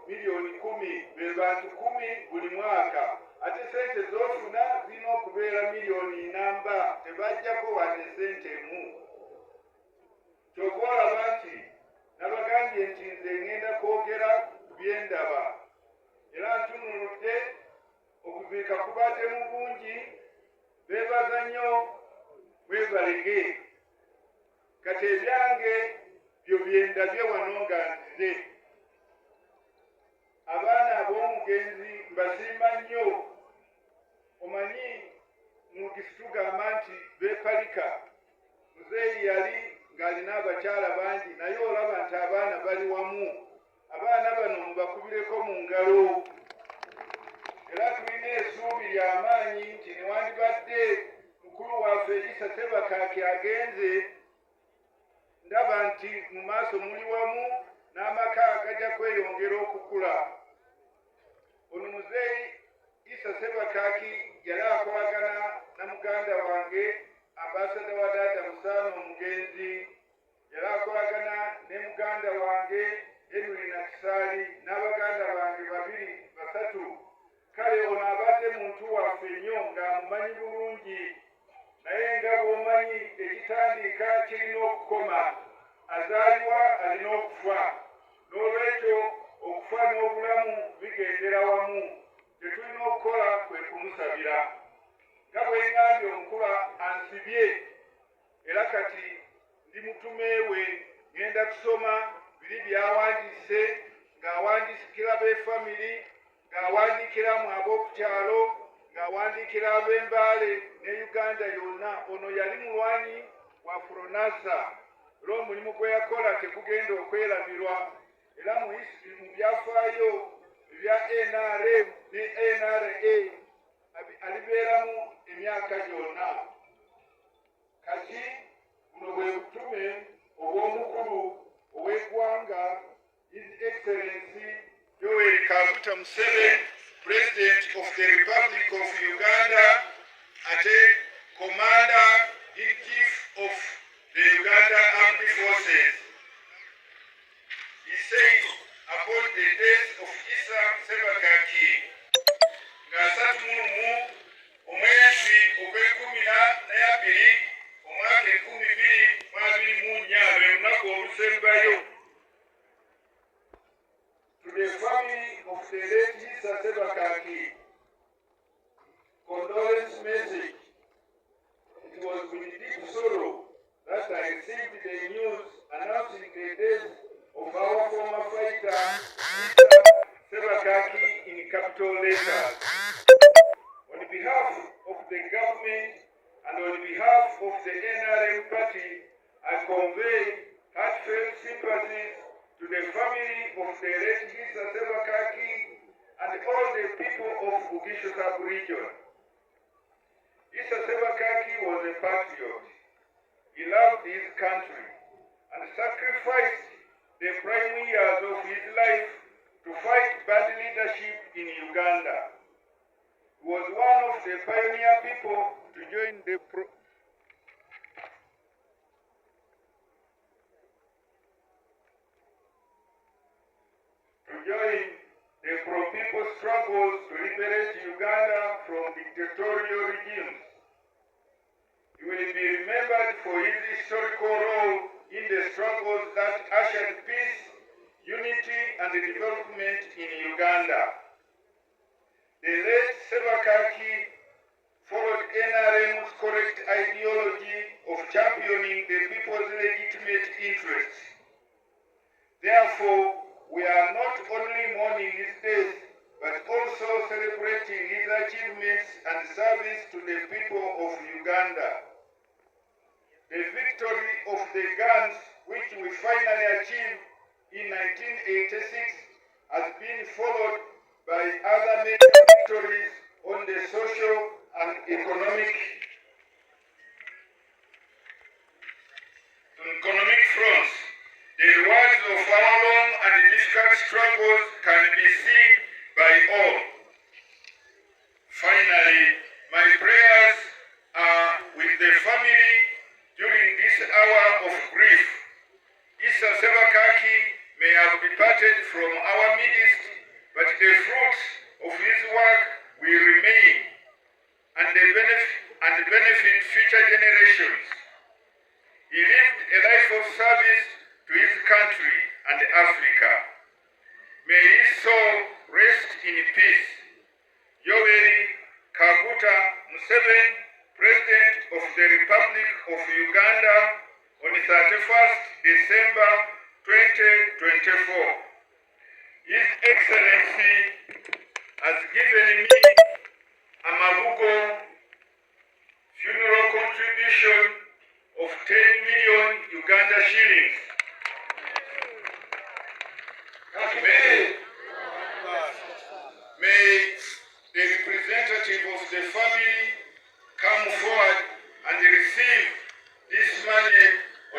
milioni 10 be bantu 10 buli mwaka ate sente zofuna zino okubeera milioni namba tebajjako wadde sente emu. Kyokwolaba nti nabagambye nti nze ngenda kwogera ku byendaba era ntunuludde okuziika kubadde mu bungi beebaza nnyo mwebalege kati ebyange byo byendabye wano nga nzize. Abaana ab'omugenzi mbasiima nnyo. Omanyi mugisi tugamba nti beepalika. Muzeeyi yali ng'alina abakyala bangi naye olaba nti abaana bali wamu. Abaana bano mubakubireko mu ngalo. Era tulina essuubi ly'amaanyi nti newandibadde mukulu waffe Elisa Ssebakaaki agenze, ndaba nti mu maaso muli wamu n'amaka agajja kweyongera okukula. Ono muzeeyi Elisa Ssebakaaki yali akolagana na muganda wange ambasada wa Taata Musaano Omugenzi, yali akolagana ne muganda wange Henry Nakisaali n'abaganda bange 2-3. Kale ono abadde muntu waffe nnyo ng'amumanyi bulungi, naye nga bw'omanyi ekitandiika kirina okukoma, azaalibwa alina okufa. N'olwekyo okufa n'obulamu bigendera wamu. Tetulina okukola kwe kumusabira. Nga bwe ngambye omukula ansibye era kati ndi mutume we, ngenda kusoma biri by'awandiise, ng'awandiikira b'efamiri, ng'awandiikira mu ab'okukyalo, ng'awandiikira ab'Embaale ne Uganda yonna. Ono yali mulwanyi wa Fronasa. Era omulimu gwe yakola tegugenda okwerabirwa. Era mu byafaayo ebya NRM ne NRA alibeeramu emyaka gyonna. Kati buno bwe butume obw'omukulu ow'eggwanga His Excellency Yoweri Kaguta Museveni, President of the Republic of Uganda, ate Commander-in-Chief of the Uganda Armed Forces. He said upon the death of Elisa Ssebakaaki, ng'asatu mu omwezi ogw'Ekumi-na-abiri omwaka 2024 lwe lunaku olusembayo. To the family of the late Elisa Ssebakaaki, condolence message. It was with deep sorrow that I received the news announcing the death of our former fighter, Elisa Ssebakaaki, in capital letters. On behalf of the government and on behalf of the NRM party, I convey heartfelt sympathies to the family of the late Elisa Ssebakaaki and all the people of Bugishu sub-region. Elisa Ssebakaaki was a patriot. He loved his country and sacrificed the prime years of his life to fight bad leadership in Uganda. He was one of the pioneer people to join the pro-people struggles to liberate Uganda from dictatorial regimes. He will be remembered for his historical role in the struggles that ushered peace, unity, and development in Uganda. The late Ssebakaaki followed NRM's correct ideology of championing the people's legitimate interests. Therefore, we are not only mourning his death, but also celebrating his achievements and service to the people of Uganda. The victory of the guns, which we finally achieved in 1986, has been followed by other major victories on the social and economic fronts. The rewards of our long and difficult struggles can be seen by all. Finally, my prayers are with the family during this hour of grief. Elisa Ssebakaaki may have departed from our midst but the fruits of his work will remain and benefit future generations. He lived a life of service to his country and Africa. May his soul rest in peace. Yoweri Kaguta Museveni, President of the Republic of Uganda, on 31st December 2024. His Excellency has given me a Mabugo funeral contribution of 10 million Uganda shillings. May the representative of the family come forward and receive this money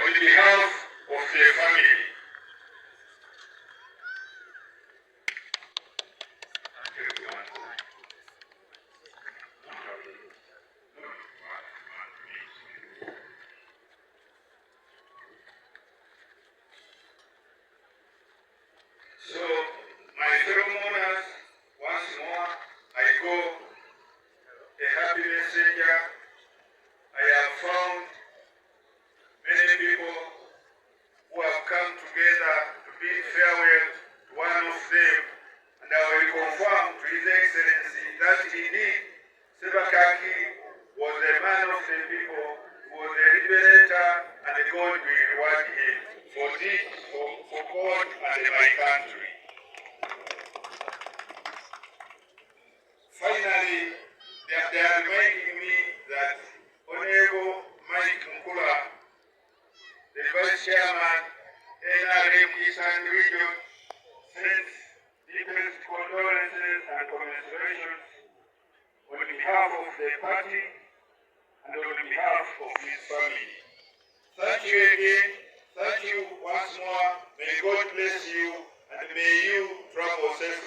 on behalf of the family. So, my fellow mourners, once more, I go a happy messenger. I have found many people who have come together to bid farewell to one of them, and I will confirm to His Excellency that indeed Sebakaki was a man of the people, was a liberator, and God will reward him for this, for God and my country. Finally, they are reminding me that Honorable Mike Mukula, the Vice Chairman, NRM Eastern Region, sends deepest condolences and commiserations on behalf of the party and on behalf of his family. Thank you again. Thank you once more. May God bless you and may you travel safely.